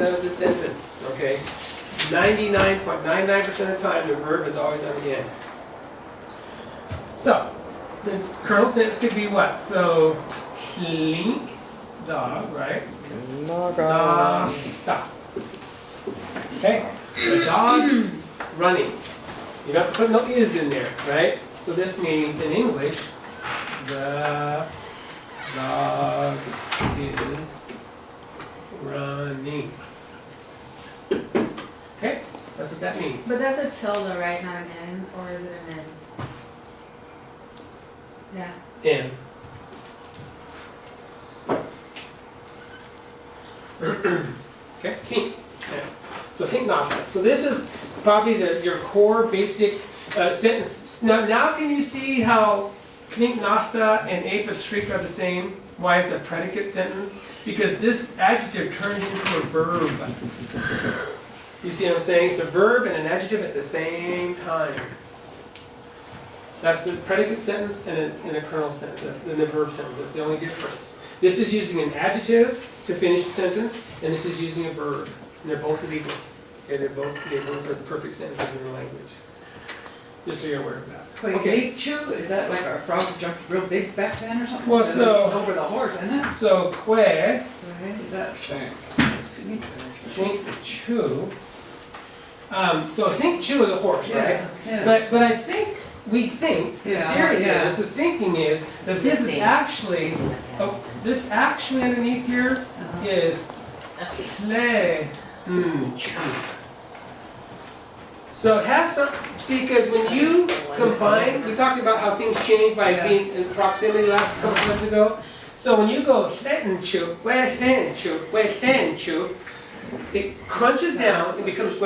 of the sentence, okay? 99.99% of the time, the verb is always on the end. So, the kernel sentence could be what? So, klink, dog, right? Da. Okay? The dog running. You don't have to put no is in there, right? So this means in English, the dog is running. Okay? That's what that means. But that's a tilde, right? Not an N, or is it an N? Yeah. In. Okay, kink. Yeah. So kink nashta. So this is probably your core basic sentence. Now can you see how kink nashta and apostrik are the same? Why it's a predicate sentence? Because this adjective turns into a verb. You see what I'm saying? It's a verb and an adjective at the same time. That's the predicate sentence and a kernel sentence. That's the verb sentence. That's the only difference. This is using an adjective to finish the sentence, and this is using a verb. And they're both legal. Okay, they both are perfect sentences in the language. Just so you're aware of that. Wait, Okay. chew, is that like our frogs jumped real big back then or something? Well, That's so- over the horse, isn't it? So que, Is that? think chew. So think chew is a horse, right? Yeah. But I think we think the Yeah, theory yeah. is, the thinking is that this is actually this actually underneath here is play chew. So it has some, see, because when you combine, we talked about how things change by Yeah. being in proximity last couple months ago. So when you go chu, it crunches down and becomes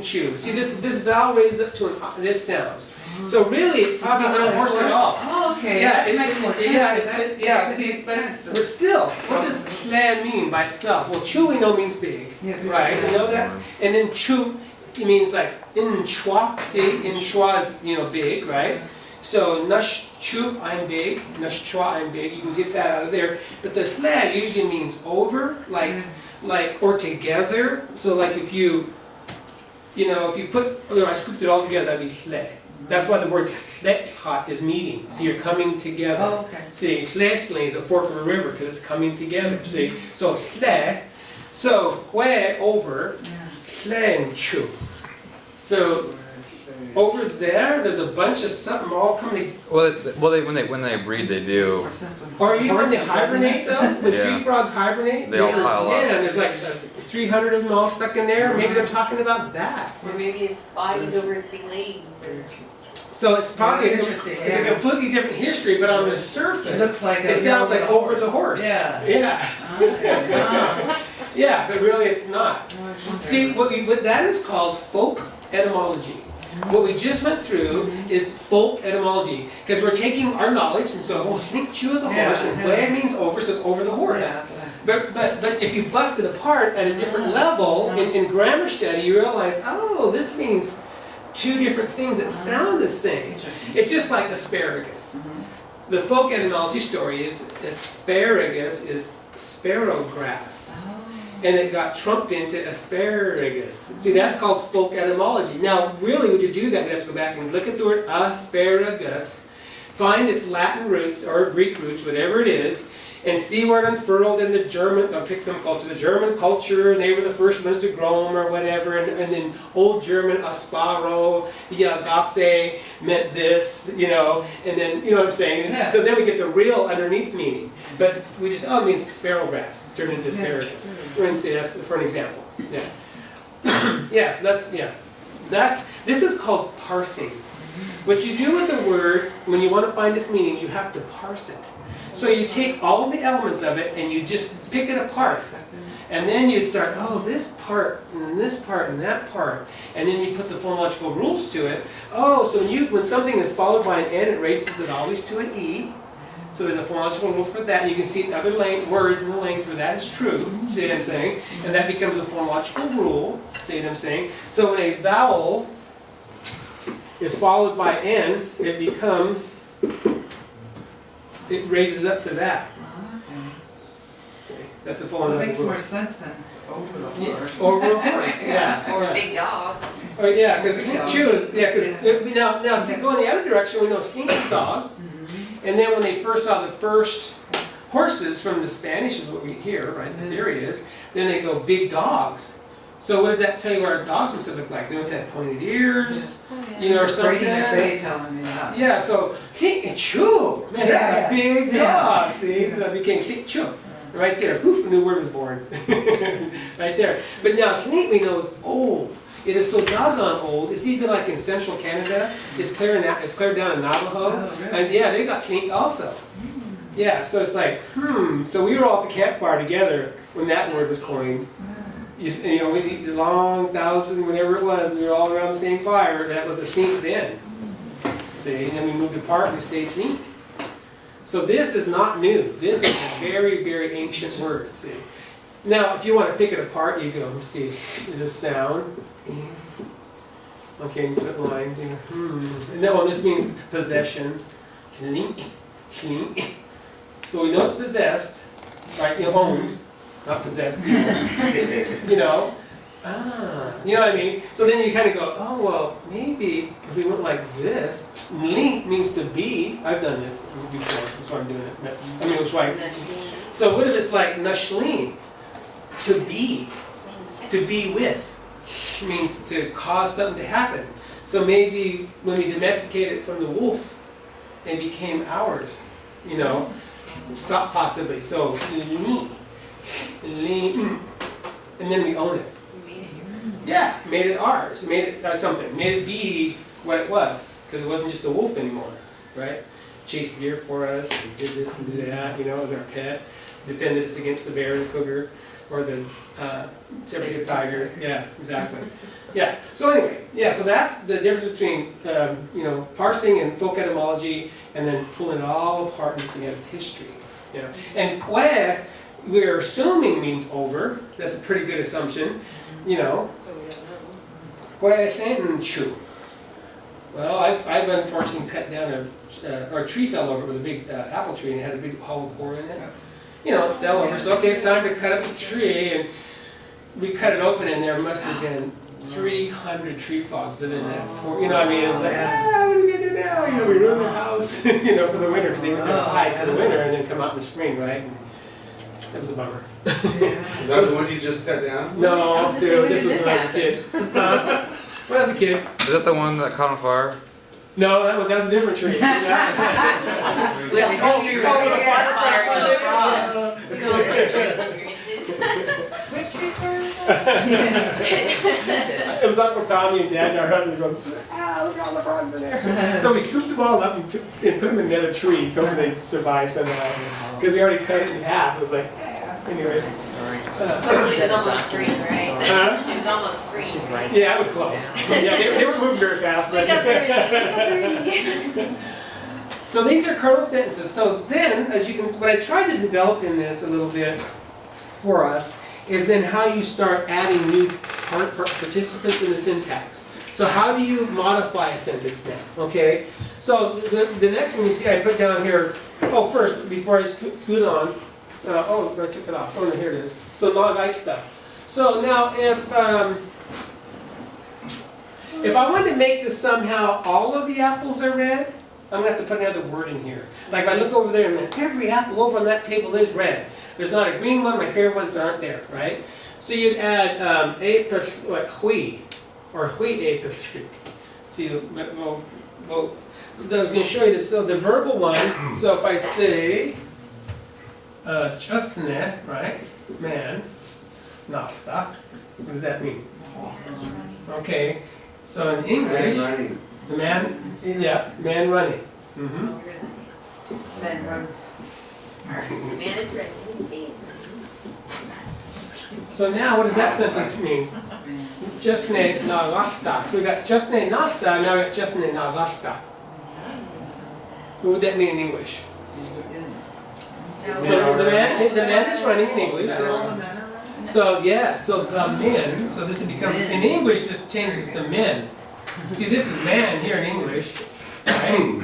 chu. See, this vowel raises up to this sound. So really, it's probably not a horse at all. Oh, okay, Yeah, that makes more sense. yeah, that yeah. makes See, sense. but still, what does clan mean by itself? Well, chu we know means big, Yeah, right? yeah. We know that. And then chu, it means like in chua. See, in chua is big, right? So nush chu, I'm big. Nush chua, I'm big. You can get that out of there. But the tle usually means over, like or together. So like if you put, I scooped it all together, that'd be tle. That's why the word tle is meeting. So you're coming together. Oh, okay. See, tle is a fork of a river because it's coming together. See, so tle, so que over, tle and chu. So over there's a bunch of something all coming. Well, when they breed, they do. Or even when they Horses, hibernate though, when Yeah. tree frogs hibernate, They all pile up. yeah, there's like 300 of them all stuck in there. Maybe they're talking about that. Or maybe it's bodies over its big legs, or... So it's probably That's interesting, it's a yeah. completely different history, but on the surface, Looks like it sounds like over the horse. Yeah. Yeah. Okay. Yeah, but really it's not. I was wondering. See, what that is called folk etymology. What we just went through is folk etymology, because we're taking our knowledge, and so chu is a horse, and Yeah. way means over, so it's over the horse. Yeah, that's But if you bust it apart at a different level in grammar study, you realize, oh, this means two different things that sound the same. interesting. It's just like asparagus. Mhm. The folk etymology story is asparagus is sparrow grass. Oh. And it got trumped into asparagus. See, that's called folk etymology. Now, really, when you do that, we have to go back and look at the word asparagus, find its Latin roots or Greek roots, whatever it is, and see where it unfurled in the German, I'll pick some culture, the German culture, and they were the first ones to grow them or whatever, and then Old German asparo, gasse meant this, and then, you know what I'm saying? Yeah. So then we get the real underneath meaning. But we just, it means sparrow grass, turned into asparagus. We're going to say that's for an example. Yeah. Yeah, so this is called parsing. What you do with the word, when you want to find its meaning, you have to parse it. So you take all of the elements of it and you just pick it apart. And then you start, oh, this part, and this part, and that part. And then you put the phonological rules to it. Oh, so when something is followed by an N, it raises it always to an E. So there's a phonological rule for that. You can see other words in the language where that is true. See what I'm saying? And that becomes a phonological rule. See what I'm saying? So when a vowel is followed by N, it raises up to that. See? That's the full Well, name it of makes the more word. sense than over the Yeah, horse. over a horse, yeah. Or a yeah. big dog. Oh, yeah, because Big dog. chew is, yeah, because Yeah. now, see, going the other direction, we know Schink is dog. And then when they first saw the first horses from the Spanish, is what we hear, right? The theory is, then they go big dogs. So what does that tell you what our dogs must have looked like? They must have pointed ears, you know, or something. Brady McVeigh telling me that. Yeah, so Schink and Chew, man, that's Yeah, a big yeah. dog. See, so it became Schink Chew. Right there, poof, a new word was born. Right there. But now Schink we know is old. It is so doggone old. It's even like in central Canada. It's clear down in Navajo. Oh, really? And yeah, they got Schink also. Yeah, so it's like, So we were all at the campfire together when that word was coined. You know, we the long 1,000, whatever it was, we were all around the same fire. That was a Schink then. See, and then we moved apart and we stayed Schink. So this is not new. This is a very, very ancient word, see. Now, if you want to pick it apart, you go, see, is a sound. Okay, and you put lines in. And then, this means possession. So we know it's possessed, right? You know, owned, not possessed. You know. You know what I mean? So then you kind of go, oh, well, maybe if we went like this, link means to be. I've done this before, that's why I'm doing it. I mean, it's why. So what if it's like nashleen, to be with, means to cause something to happen. So maybe when we domesticated it from the wolf, it became ours, you know, possibly. So lean, and then we own it. Yeah, made it ours, made it something, made it be what it was, because it wasn't just a wolf anymore, right? Chased deer for us, and did this and do that, you know, it was our pet. Defended us against the bear, the cougar, or the saber-tooth tiger. Yeah, exactly. Yeah. So anyway, yeah. So that's the difference between you know, parsing and folk etymology, and then pulling it all apart and looking at its history. You know, and kwe, we're assuming means over. That's a pretty good assumption. You know, kwe and chu. Well, I've unfortunately cut down or a tree fell over. It was a big apple tree and it had a big hollow core in it. You know, it fell over. So okay, it's time to cut up the tree, and we cut it open, and there must have been 300 tree frogs living in that core. You know what I mean? It was like, what are we gonna do now? You know, we ruined their house, you know, for the winter, because they went there to hide for the winter and then come out in the spring, right? That was a bummer. Is that the one you just cut down? No, dude, this was when I was a kid. When I was a kid. Is that the one that caught on fire? No, that was a different tree. We all Which tree story was It was Uncle Tommy and Dad and our husband going, look at all the frogs in there. So we scooped them all up and put them in another tree, hoping they'd survive somehow. Because we already cut it in half. It was like, anyway. Totally, it was almost green, right? Huh? It was almost green, right? Yeah, it was close. Yeah, they were moving very fast. Wake up, But Rudy. so these are kernel sentences. So then, as you can, what I tried to develop in this a little bit for us is then how you start adding new participants in the syntax. So how do you modify a sentence now? Okay. So the next one you see, I put down here. Oh, first before I scoot on. Oh, I took it off. Oh, no, here it is. So nagaita. So now if I wanted to make this somehow all of the apples are red, I'm going to have to put another word in here. Like if I look over there and then every apple over on that table is red. There's not a green one, my favorite ones aren't there, right? So you'd add like hui, or hui a pashik. See, well, I was going to show you this. So the verbal one, so if I say chasne, right, man, nafta, what does that mean? Okay, so in English, the man, yeah, man running. Men run. Man is ready. So now what does that sentence mean? Jasne nagashta. So we got jasne nashta, now we got jasne nagashta. What would that mean in English? So the man is running in English. So yeah, so the men, so this would become, in English this changes to men. See, this is man here in English, right?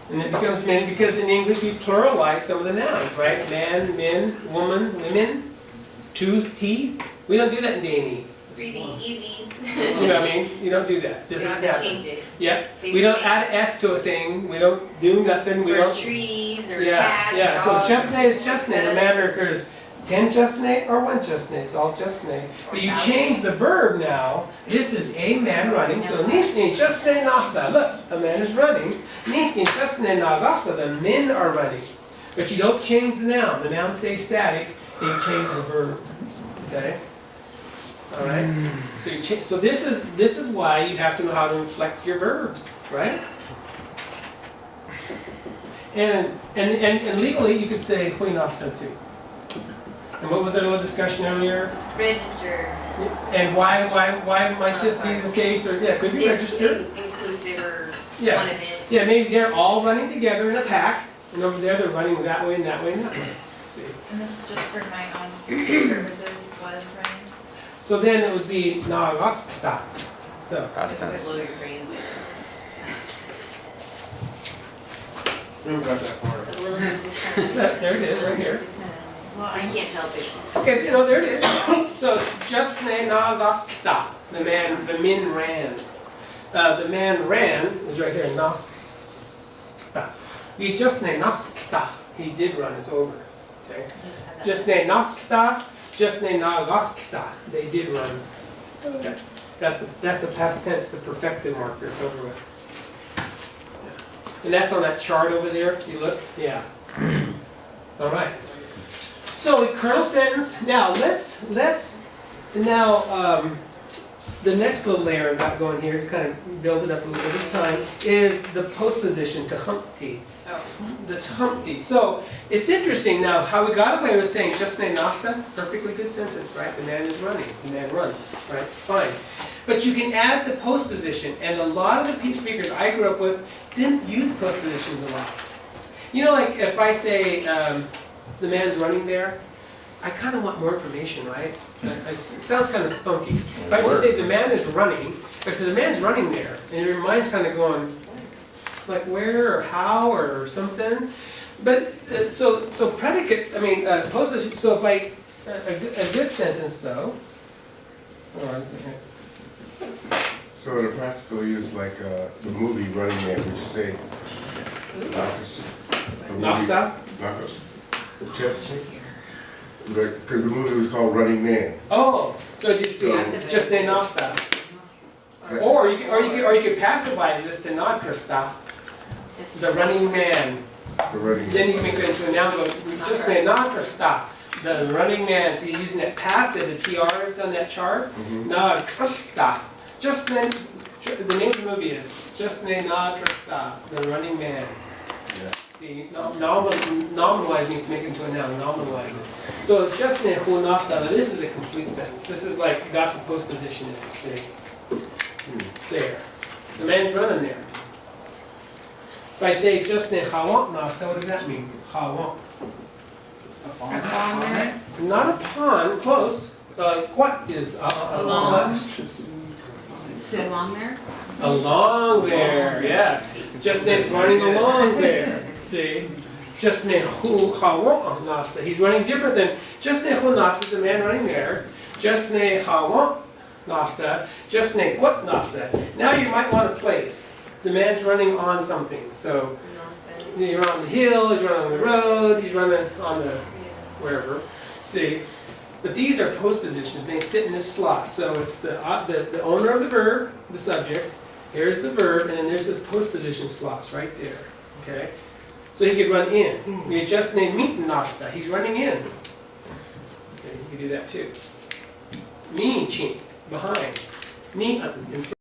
And it becomes men because in English we pluralize some of the nouns, right? Man, men, woman, women, tooth, teeth. We don't do that in Dee-ni. Freebie, easy. You know what I mean? You don't do that. You This don't is have to happening. change it. Yeah. Same We don't thing. add an S to a thing. We don't do nothing. We For don't. trees or Yeah, cats, yeah. So dogs. just nay is just nay, no matter if there's 10 just nay or 1 just nay. It's all just nay. But you change the verb now. This is a man running. So ni just nay nachta. Look, a man is running. Ni just nay nagachta. The men are running. But you don't change the noun. The noun stays static. And you change the verb. Okay. All right. So you change. So this is why you have to know how to inflect your verbs, right? And legally you could say hui nachta too. And what was our little discussion earlier? Register. And why might this be the case? Or yeah, it could be registered. Inclusive or Yeah. one of it. Yeah, maybe they're all running together in a pack, and over there they're running that way and that way and that way. See? And then just for my own purposes, was running. So then it would be nagasta. So Past tense. Blow your brain away. We haven't got that far. A little bit of this there it is, right here. Well, You can't help it. Okay, you know there it is. So just ne nagasta. The men ran. The man ran is right here. Nasta. We just ne nasta. He did run. It's over. Okay. just had that. Just ne nasta. Just ne nagasta. They did run. Okay. That's the past tense, the perfected marker. It's over with. Yeah. And that's on that chart over there. You look. Yeah. All right. So a kernel sentence. Now let's the next little layer I've got going here to kind of build it up a little bit of time is the postposition to humpty. Oh. The humpty. So it's interesting now how we got away with saying just ne nasta, perfectly good sentence, right? The man is running. The man runs, right? It's fine. But you can add the postposition, and a lot of the speakers I grew up with didn't use postpositions a lot. You know, like if I say the man's running there, I kind of want more information, right? It sounds kind of funky. If I just say the man is running, if I say the man's running there, and your mind's kind of going, like where or how or something. But so predicates, I mean, postposition, so if I, a good sentence though, or, So in a practical use, like the movie Running Man, would you say nasta? Narcos? Just because the movie was called Running Man. Oh, so just ne nasta. Or you could pacify this to not trista, the running man. The Running Then Man. you can make it into a noun, go, just ne not trista, the running man. See, using that passive, the TR that's on that chart. Na trista. Just ne, the name of the movie is Just ne na trista, the running man. Yeah. See, nominalize means to make it into a noun, nominalize it. So just ne hu nafta, now this is a complete sentence. This is like, you got the postposition in it, see? There. The man's running there. If I say just ne chawant nafta, what does that mean? Chawant. Along there? Not upon, close. What is Along. Sit along there? along there, yeah. Just ne's running along there. See? Just ne hu chawant nafta. He's running different than just ne hu nafta is the man running there. Just ne chawant nafta. Just ne quat nafta. Now you might want to place. The man's running on something. So Nonsense. you're on the hill, he's running on the road, he's running on the wherever. See? But these are postpositions. They sit in this slot. So it's the owner of the verb, the subject. Here's the verb, and then there's this postposition slots right there. Okay? So he could run in. We just named meet nafta. He's running in. Okay, you could do that too. Me chin, behind. Me in front.